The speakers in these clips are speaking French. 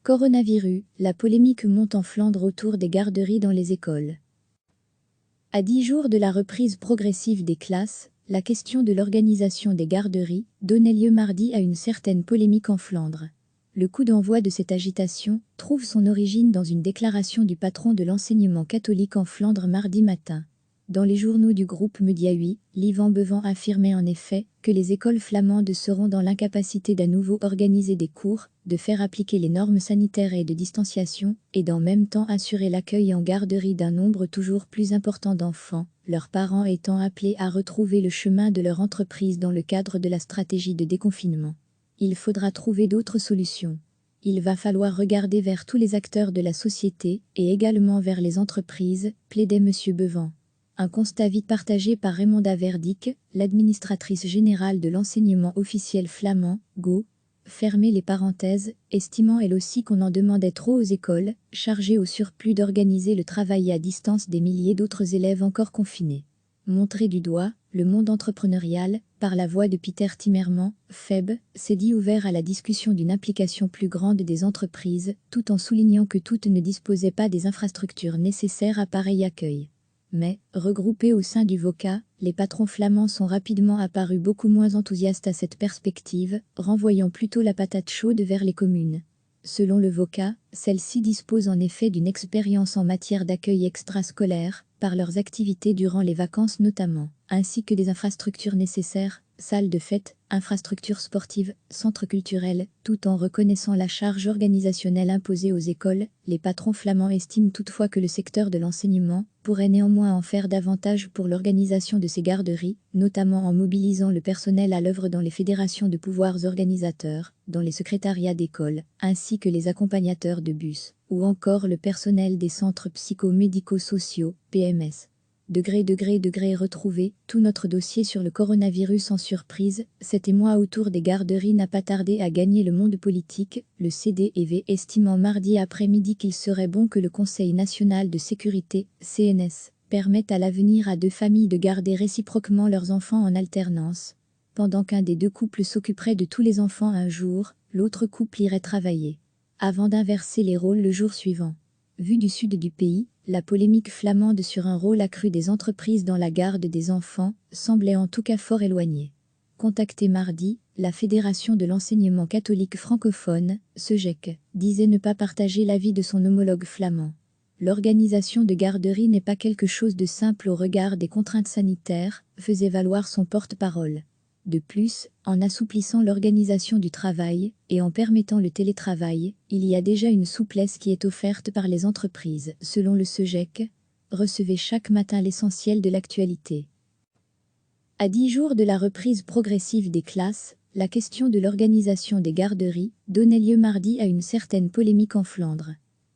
Coronavirus, la polémique monte en Flandre autour des garderies dans les écoles. À 10 jours de la reprise progressive des classes, la question de l'organisation des garderies donnait lieu mardi à une certaine polémique en Flandre. Le coup d'envoi de cette agitation trouve son origine dans une déclaration du patron de l'enseignement catholique en Flandre mardi matin. Dans les journaux du groupe Media 8, Livan Bevan affirmait en effet que les écoles flamandes seront dans l'incapacité d'à nouveau organiser des cours, de faire appliquer les normes sanitaires et de distanciation, et d'en même temps assurer l'accueil en garderie d'un nombre toujours plus important d'enfants, leurs parents étant appelés à retrouver le chemin de leur entreprise dans le cadre de la stratégie de déconfinement. Il faudra trouver d'autres solutions. Il va falloir regarder vers tous les acteurs de la société et également vers les entreprises, plaidait M. Bevan. Un constat vite partagé par Raymonda Verdick, l'administratrice générale de l'enseignement officiel flamand, GO, fermer les parenthèses, estimant elle aussi qu'on en demandait trop aux écoles, chargées au surplus d'organiser le travail à distance des milliers d'autres élèves encore confinés. Montré du doigt, le monde entrepreneurial, par la voix de Peter Timmermans, FEB, s'est dit ouvert à la discussion d'une implication plus grande des entreprises, tout en soulignant que toutes ne disposaient pas des infrastructures nécessaires à pareil accueil. Mais, regroupés au sein du VOCA, les patrons flamands sont rapidement apparus beaucoup moins enthousiastes à cette perspective, renvoyant plutôt la patate chaude vers les communes. Selon le VOCA, celles-ci disposent en effet d'une expérience en matière d'accueil extrascolaire, par leurs activités durant les vacances notamment, ainsi que des infrastructures nécessaires, salles de fête, infrastructures sportives, centres culturels, tout en reconnaissant la charge organisationnelle imposée aux écoles. Les patrons flamands estiment toutefois que le secteur de l'enseignement pourrait néanmoins en faire davantage pour l'organisation de ces garderies, notamment en mobilisant le personnel à l'œuvre dans les fédérations de pouvoirs organisateurs, dans les secrétariats d'école, ainsi que les accompagnateurs de bus, ou encore le personnel des centres psycho-médico-sociaux, PMS. Degré retrouvé, tout notre dossier sur le coronavirus en surprise, cet émoi autour des garderies n'a pas tardé à gagner le monde politique, le CDEV estimant mardi après-midi qu'il serait bon que le Conseil national de sécurité, CNS, permette à l'avenir à deux familles de garder réciproquement leurs enfants en alternance. Pendant qu'un des deux couples s'occuperait de tous les enfants un jour, l'autre couple irait travailler. Avant d'inverser les rôles le jour suivant. Vu du sud du pays, la polémique flamande sur un rôle accru des entreprises dans la garde des enfants semblait en tout cas fort éloignée. Contactée mardi, la Fédération de l'enseignement catholique francophone, SEGEC, disait ne pas partager l'avis de son homologue flamand. L'organisation de garderies n'est pas quelque chose de simple au regard des contraintes sanitaires, faisait valoir son porte-parole. De plus, en assouplissant l'organisation du travail et en permettant le télétravail, il y a déjà une souplesse qui est offerte par les entreprises. Selon le SEGEC, recevez chaque matin l'essentiel de l'actualité. À 10 jours de la reprise progressive des classes, la question de l'organisation des garderies donnait lieu mardi à une certaine polémique en Flandre.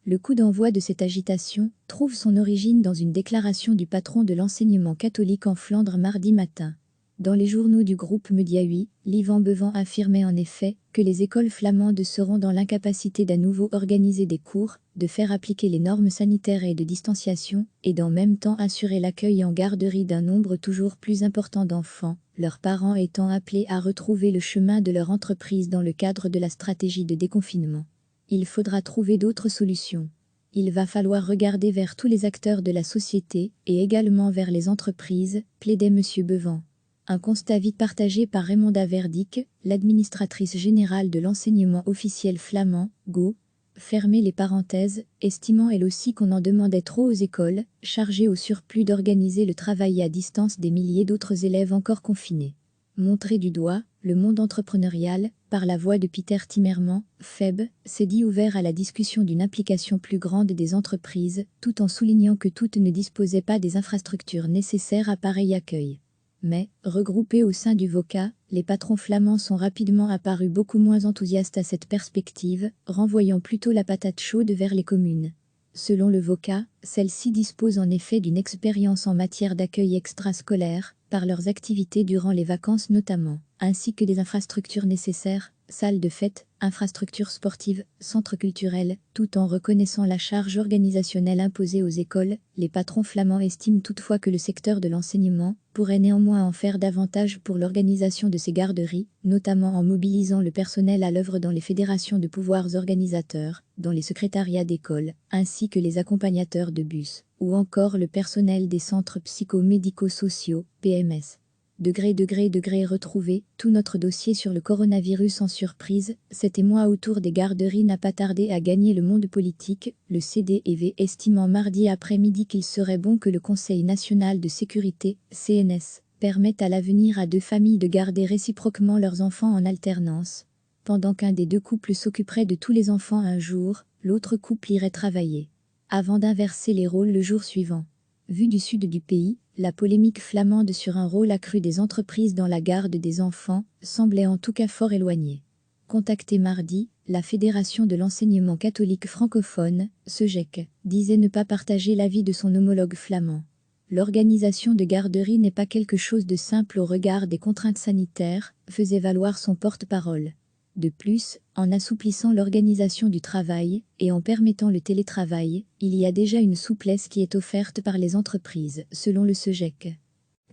Le coup d'envoi de cette agitation trouve son origine dans une déclaration du patron de l'enseignement catholique en Flandre mardi matin. Dans les journaux du groupe Media 8, Livan Bevan affirmait en effet que les écoles flamandes seront dans l'incapacité d'à nouveau organiser des cours, de faire appliquer les normes sanitaires et de distanciation, et d'en même temps assurer l'accueil en garderie d'un nombre toujours plus important d'enfants, leurs parents étant appelés à retrouver le chemin de leur entreprise dans le cadre de la stratégie de déconfinement. Il faudra trouver d'autres solutions. Il va falloir regarder vers tous les acteurs de la société et également vers les entreprises, plaidait M. Bevan. Un constat vite partagé par Raymonda Verdick, l'administratrice générale de l'enseignement officiel flamand, GO, fermer les parenthèses, estimant elle aussi qu'on en demandait trop aux écoles, chargées au surplus d'organiser le travail à distance des milliers d'autres élèves encore confinés. Montré du doigt, le monde entrepreneurial, par la voix de Peter Timmermans, FEB, s'est dit ouvert à la discussion d'une implication plus grande des entreprises, tout en soulignant que toutes ne disposaient pas des infrastructures nécessaires à pareil accueil. Mais, regroupés au sein du VOCA, les patrons flamands sont rapidement apparus beaucoup moins enthousiastes à cette perspective, renvoyant plutôt la patate chaude vers les communes. Selon le VOCA, celles-ci disposent en effet d'une expérience en matière d'accueil extrascolaire, par leurs activités durant les vacances notamment, ainsi que des infrastructures nécessaires, salles de fête, infrastructures sportives, centres culturels, tout en reconnaissant la charge organisationnelle imposée aux écoles. Les patrons flamands estiment toutefois que le secteur de l'enseignement pourrait néanmoins en faire davantage pour l'organisation de ces garderies, notamment en mobilisant le personnel à l'œuvre dans les fédérations de pouvoirs organisateurs, dans les secrétariats d'école, ainsi que les accompagnateurs de bus, ou encore le personnel des centres psychomédico-sociaux, PMS. Degré retrouvé, tout notre dossier sur le coronavirus en surprise, cet émoi autour des garderies n'a pas tardé à gagner le monde politique, le CDEV estimant mardi après-midi qu'il serait bon que le Conseil national de sécurité, CNS, permette à l'avenir à deux familles de garder réciproquement leurs enfants en alternance. Pendant qu'un des deux couples s'occuperait de tous les enfants un jour, l'autre couple irait travailler. Avant d'inverser les rôles le jour suivant. Vu du sud du pays, la polémique flamande sur un rôle accru des entreprises dans la garde des enfants semblait en tout cas fort éloignée. Contactée mardi, la Fédération de l'enseignement catholique francophone, SEGEC, disait ne pas partager l'avis de son homologue flamand. L'organisation de garderies n'est pas quelque chose de simple au regard des contraintes sanitaires, faisait valoir son porte-parole. De plus, en assouplissant l'organisation du travail et en permettant le télétravail, il y a déjà une souplesse qui est offerte par les entreprises, selon le SEGEC.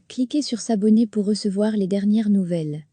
Cliquez sur s'abonner pour recevoir les dernières nouvelles.